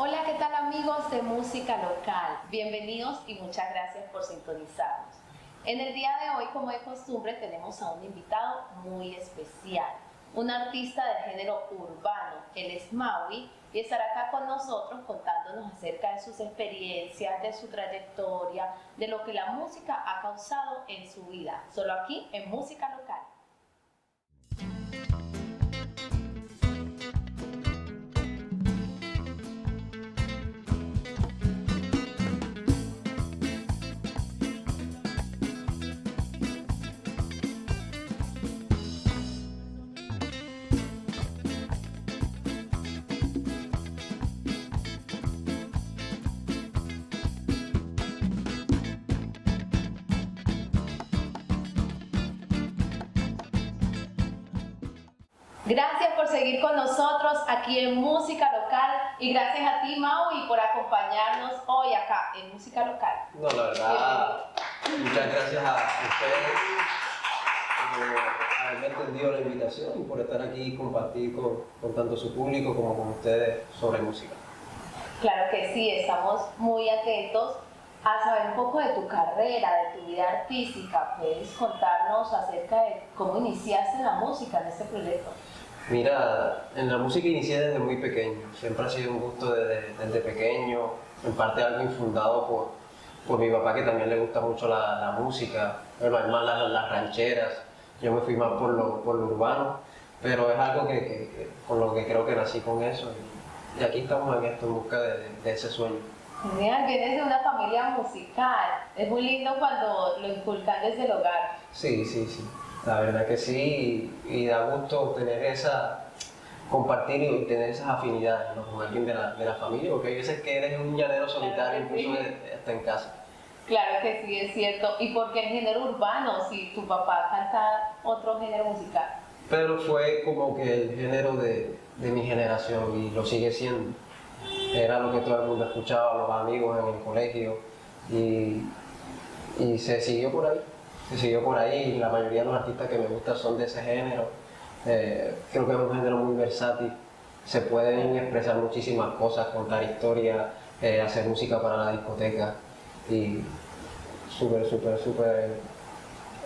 Hola, ¿qué tal amigos de Música Local? Bienvenidos y muchas gracias por sintonizarnos. En el día de hoy, como de costumbre, tenemos a un invitado muy especial, un artista del género urbano. Él es Maui y estará acá con nosotros contándonos acerca de sus experiencias, de su trayectoria, de lo que la música ha causado en su vida, solo aquí en Música Local. Gracias por seguir con nosotros aquí en Música Local y gracias a ti, Maui, por acompañarnos hoy acá en Música Local. No, la verdad, muchas gracias a ustedes por haberme entendido la invitación y por estar aquí y compartir con tanto su público como con ustedes sobre música. Claro que sí, estamos muy atentos a saber un poco de tu carrera, de tu vida artística. ¿Puedes contarnos acerca de cómo iniciaste en la música, en este proyecto? Mira, en la música inicié desde muy pequeño, siempre ha sido un gusto desde pequeño, en parte algo infundado por mi papá que también le gusta mucho la música, bueno, además las rancheras, yo me fui más por lo urbano, pero es algo con lo que creo que nací con eso y aquí estamos en esto en busca de ese sueño. Genial, vienes de una familia musical, es muy lindo cuando lo inculcan desde el hogar. Sí, la verdad que sí, y da gusto tener compartir y tener esas afinidades, ¿no? Con alguien de la familia, porque hay veces que eres un llanero solitario, Claro, incluso sí. hasta en casa. Claro que sí, es cierto. ¿Y por qué el género urbano si tu papá canta otro género musical? Pero fue como que el género de mi generación y lo sigue siendo. Era lo que todo el mundo escuchaba, los amigos en el colegio y se siguió por ahí. Se siguió por ahí y la mayoría de los artistas que me gustan son de ese género. Creo que es un género muy versátil. Se pueden expresar muchísimas cosas, contar historias, hacer música para la discoteca y súper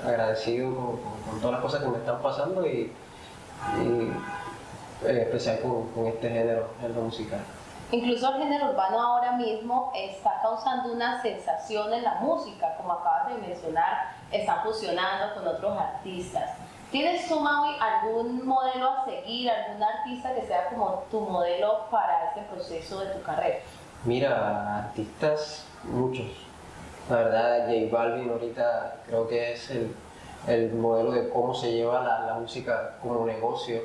agradecido con todas las cosas que me están pasando y en especial con este género musical. Incluso el género urbano ahora mismo está causando una sensación en la música, como acabas de mencionar, están fusionando con otros artistas. ¿Tienes tú, Maui, algún modelo a seguir, algún artista que sea como tu modelo para este proceso de tu carrera? Mira, artistas, muchos. La verdad, J Balvin ahorita creo que es el modelo de cómo se lleva la música como negocio.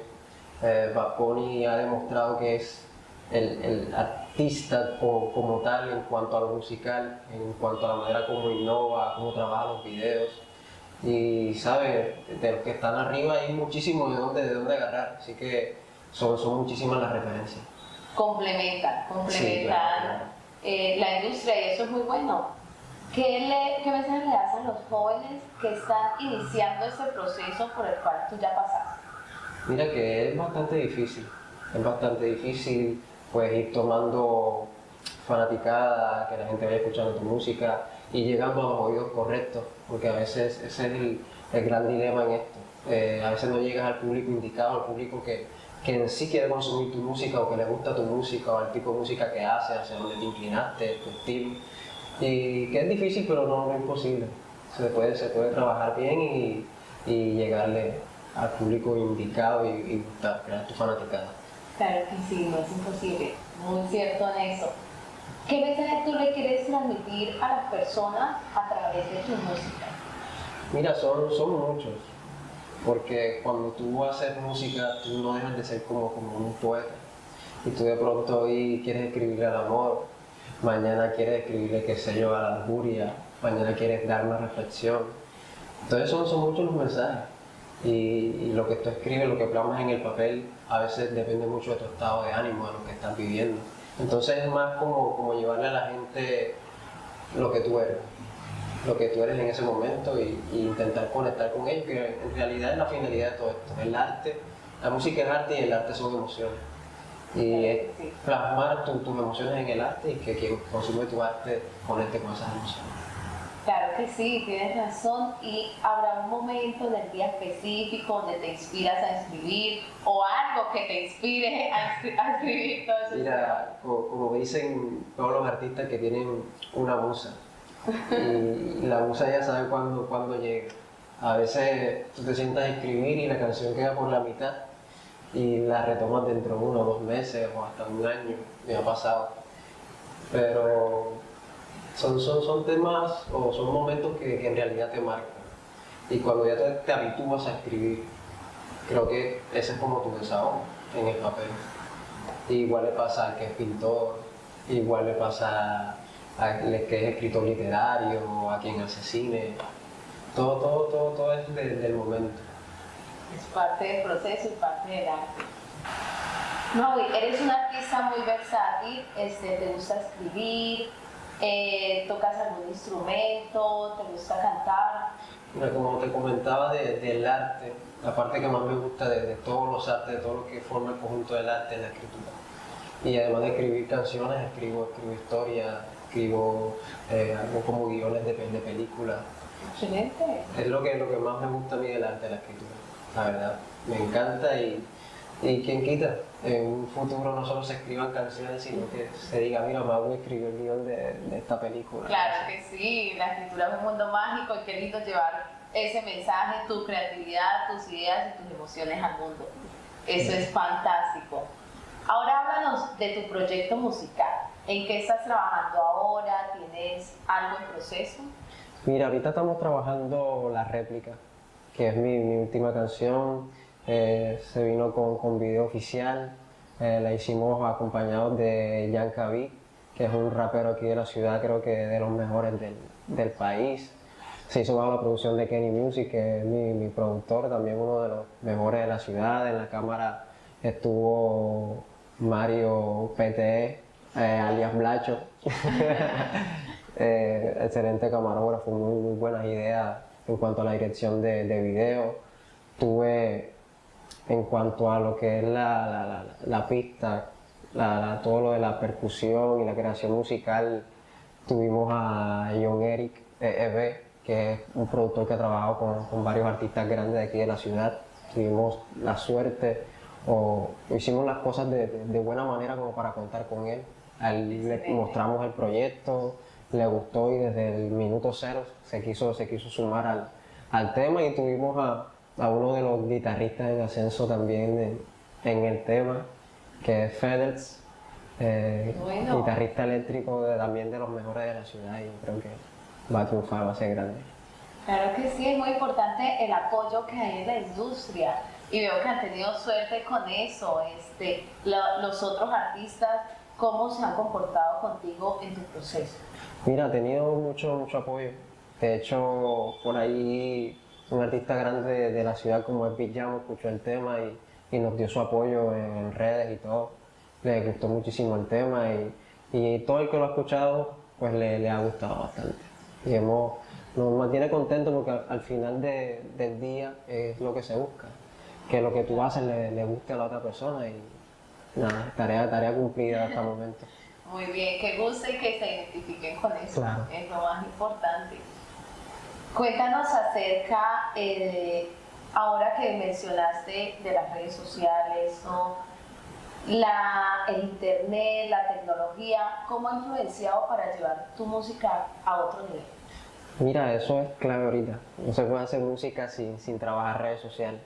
Bad Bunny ha demostrado que es el artista como tal en cuanto a lo musical, en cuanto a la manera como innova, cómo trabaja los videos. Y sabe, de los que están arriba hay muchísimo de dónde agarrar, así que son muchísimas las referencias. Complementan Sí, claro. La industria y eso es muy bueno. ¿Qué mensaje le das a los jóvenes que están iniciando ese proceso por el cual tú ya pasaste? Mira que es bastante difícil pues ir tomando fanaticada, que la gente vaya escuchando tu música y llegando a los oídos correctos, porque a veces ese es el gran dilema en esto. A veces no llegas al público indicado, al público que en sí quiere consumir tu música o que le gusta tu música o el tipo de música que haces, hacia donde te inclinaste, tu estilo. Y que es difícil, pero no es imposible. Se puede trabajar bien y llegarle al público indicado y gustar, crear tu fanaticada. Claro que sí, no es imposible, muy cierto en eso. ¿Qué mensaje tú le quieres transmitir a las personas a través de tu música? Mira, son muchos, porque cuando tú haces música, tú no dejas de ser como un poeta. Y tú de pronto hoy quieres escribirle al amor, mañana quieres escribirle, qué sé yo, a la lujuria, mañana quieres dar una reflexión. Entonces son muchos los mensajes. Y lo que tú escribes, lo que plasmas en el papel, a veces depende mucho de tu estado de ánimo, de lo que estás viviendo. Entonces es más como llevarle a la gente lo que tú eres en ese momento y intentar conectar con ellos, que en realidad es la finalidad de todo esto. El arte, la música es arte y el arte son emociones. Y es plasmar tus emociones en el arte y que quien consume tu arte conecte con esas emociones. Claro que sí, tienes razón. ¿Y habrá un momento en el día específico donde te inspiras a escribir o algo que te inspire a escribir todo eso? Mira, como dicen todos los artistas que tienen una musa, y la musa ya sabe cuándo llega. A veces tú te sientas a escribir y la canción queda por la mitad y la retomas dentro de 1 o 2 meses o hasta un año, me ha pasado. Pero son temas o son momentos que en realidad te marcan. Y cuando ya te habitúas a escribir, creo que ese es como tu desahogo en el papel. Igual le pasa al que es pintor, igual le pasa al que es escritor literario, a quien hace cine. Todo es del momento. Es parte del proceso y parte del arte. Maui, eres un artista muy versátil, te gusta escribir, tocas algún instrumento, te gusta cantar. Mira, como te comentaba del arte, la parte que más me gusta de todos los artes, de todo lo que forma el conjunto del arte es la escritura. Y además de escribir canciones, escribo historias, escribo algo como guiones de películas. Excelente. Es lo que más me gusta a mí del arte, la escritura, la verdad. Me encanta y quien quita, en un futuro no solo se escriban canciones, sino que se diga, mira, Maui escribió el guión de esta película. Claro que sí, la escritura es un mundo mágico y qué lindo llevar ese mensaje, tu creatividad, tus ideas y tus emociones al mundo. Eso es fantástico. Ahora háblanos de tu proyecto musical. ¿En qué estás trabajando ahora? ¿Tienes algo en proceso? Mira, ahorita estamos trabajando La Réplica, que es mi última canción. Se vino con video oficial. La hicimos acompañados de Yankavi, que es un rapero aquí de la ciudad, creo que de los mejores del país. Se hizo bajo la producción de Kenny Music, que es mi productor, también uno de los mejores de la ciudad. En la cámara estuvo Mario PTE, alias Blacho. Excelente camarógrafo, muy buenas ideas en cuanto a la dirección de video. Tuve, en cuanto a lo que es la pista, todo lo de la percusión y la creación musical, tuvimos a John Eric EB, que es un productor que ha trabajado con varios artistas grandes de aquí de la ciudad. Tuvimos la suerte o hicimos las cosas de buena manera como para contar con él. Le mostramos el proyecto, le gustó y desde el minuto cero se quiso sumar al tema, y tuvimos a uno de los guitarristas en ascenso también en el tema, que es Fedels, guitarrista eléctrico también de los mejores de la ciudad, y yo creo que va a triunfar, va a ser grande. Claro que sí, es muy importante el apoyo que hay en la industria y veo que han tenido suerte con eso. Los otros artistas, ¿cómo se han comportado contigo en tu proceso? Mira, ha tenido mucho apoyo. De hecho, por ahí un artista grande de la ciudad como es Big Jam escuchó el tema y nos dio su apoyo en redes y todo. Le gustó muchísimo el tema y todo el que lo ha escuchado pues le ha gustado bastante. Y nos mantiene contentos porque al final del día es lo que se busca, que lo que tú haces le guste a la otra persona, y nada, tarea cumplida hasta el momento. Muy bien, que guste y que se identifiquen con eso, claro. Es lo más importante. Cuéntanos acerca, ahora que mencionaste de las redes sociales, ¿no? El internet, la tecnología, ¿cómo ha influenciado para llevar tu música a otro nivel? Mira, eso es clave ahorita. No se puede hacer música sin trabajar redes sociales.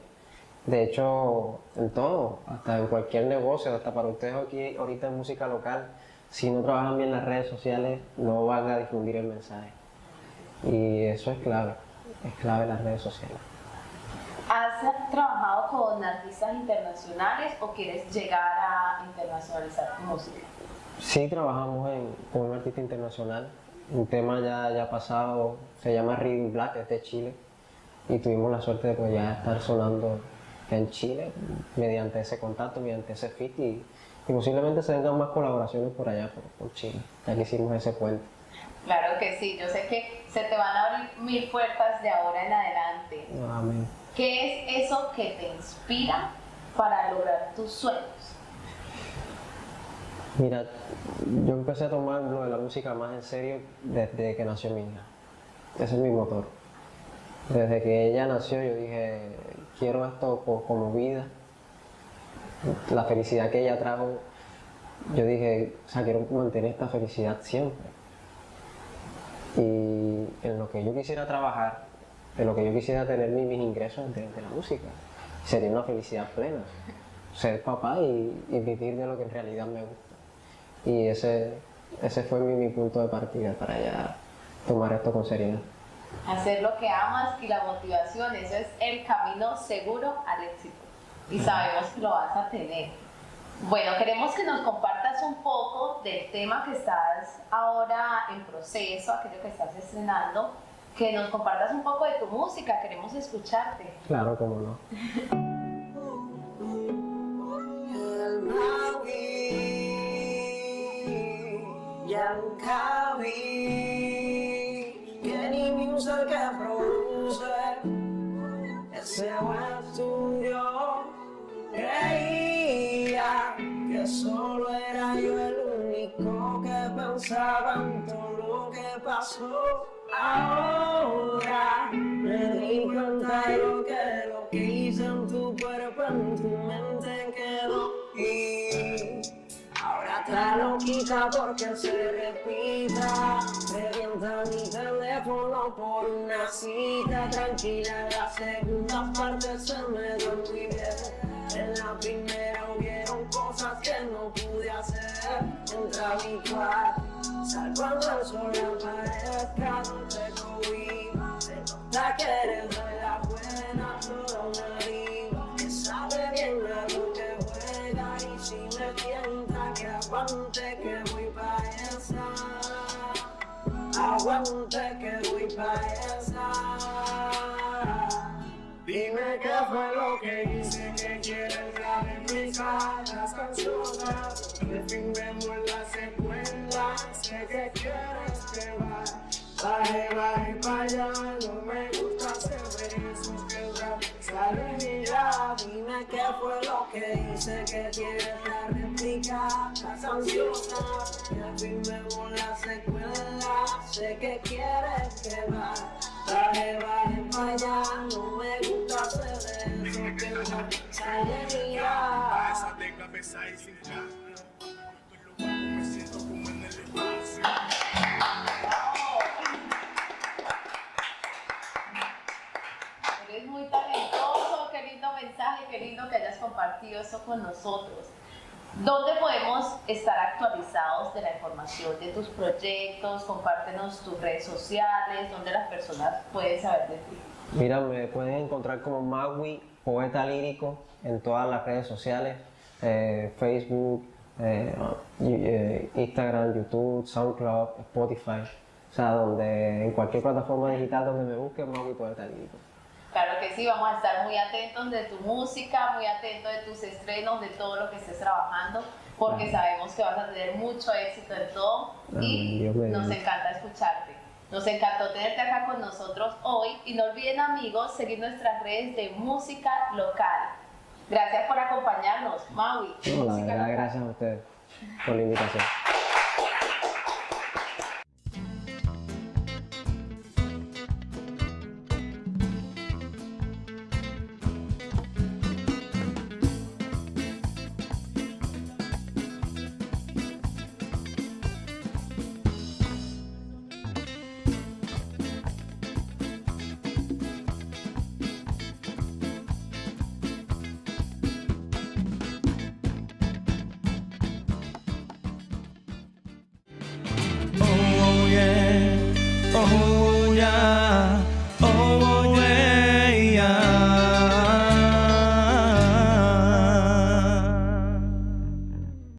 De hecho, en todo, hasta en cualquier negocio, hasta para ustedes aquí ahorita en música local, si no trabajan bien las redes sociales, no van a difundir el mensaje. Y eso es clave las redes sociales. ¿Has trabajado con artistas internacionales o quieres llegar a internacionalizar tu música? Sí, trabajamos con un artista internacional. Un tema ya pasado, se llama Reading Black, es de Chile. Y tuvimos la suerte de pues, ya estar sonando en Chile mediante ese contacto, mediante ese feat. Y posiblemente se vengan más colaboraciones por allá, por Chile, ya que hicimos ese puente. Claro que sí, yo sé que se te van a abrir 1000 puertas de ahora en adelante. Amén. ¿Qué es eso que te inspira para lograr tus sueños? Mira, yo empecé a tomar lo de la música más en serio desde que nació mi hija. Ese es mi motor. Desde que ella nació yo dije, quiero esto como vida. La felicidad que ella trajo, yo dije, o sea, quiero mantener esta felicidad siempre. Y en lo que yo quisiera trabajar, en lo que yo quisiera tener mis ingresos de la música, sería una felicidad plena. Ser papá y vivir de lo que en realidad me gusta. Y ese fue mi punto de partida para ya tomar esto con seriedad. Hacer lo que amas y la motivación, eso es el camino seguro al éxito. Y sabemos que lo vas a tener. Bueno, queremos que nos compartas un poco del tema que estás ahora en proceso, aquello que estás estrenando, que nos compartas un poco de tu música, queremos escucharte. Claro, cómo no. Yang kami kini music que produce ese estudio. Creía que solo era yo el único que pensaba en todo lo que pasó. Ahora me di cuenta de lo que hice en tu cuerpo, en tu mente quedó. Y ahora está loquita porque se repita. Revienta mi teléfono por una cita. Tranquila, la segunda parte se me dio muy bien. En la primera hubieron cosas que no pude hacer. Entra a mi cuarto, sal cuando el sol aparezca. No te cogí, se nota que eres de la buena. Todo me digo que sabe bien a lo que juega. Y si me tienta que aguante que voy pa' esa. Aguante que voy pa' esa. Dime qué fue lo que hice que quieres replicar las canciones. Definimos la secuela. Sé que quieres que baje pa' allá. No me gusta hacer esos que salen y ya. Dime qué fue lo que hice que quieres replicar las ansiosas. Definimos la secuela. Sé que quieres que baje pa' allá. No me gusta hacer eso que no sale ya. Esa de cabeza y sin cara. Me siento como en el espacio. Eres muy talentoso, qué lindo mensaje, qué lindo que hayas compartido eso con nosotros. ¿Dónde podemos estar actualizados de la información de tus proyectos? Compártenos tus redes sociales, donde las personas pueden saber de ti. Mira, me pueden encontrar como Magui, poeta lírico, en todas las redes sociales, Facebook, Instagram, YouTube, SoundCloud, Spotify, o sea, en cualquier plataforma digital donde me busquen, Magui, poeta lírico. Claro que sí, vamos a estar muy atentos de tu música, muy atentos de tus estrenos, de todo lo que estés trabajando, porque sabemos que vas a tener mucho éxito en todo y nos encanta escucharte. Nos encantó tenerte acá con nosotros hoy y no olviden, amigos, seguir nuestras redes de música local. Gracias por acompañarnos, Maui. No, la verdad, gracias a ustedes por la invitación. Oh yeah,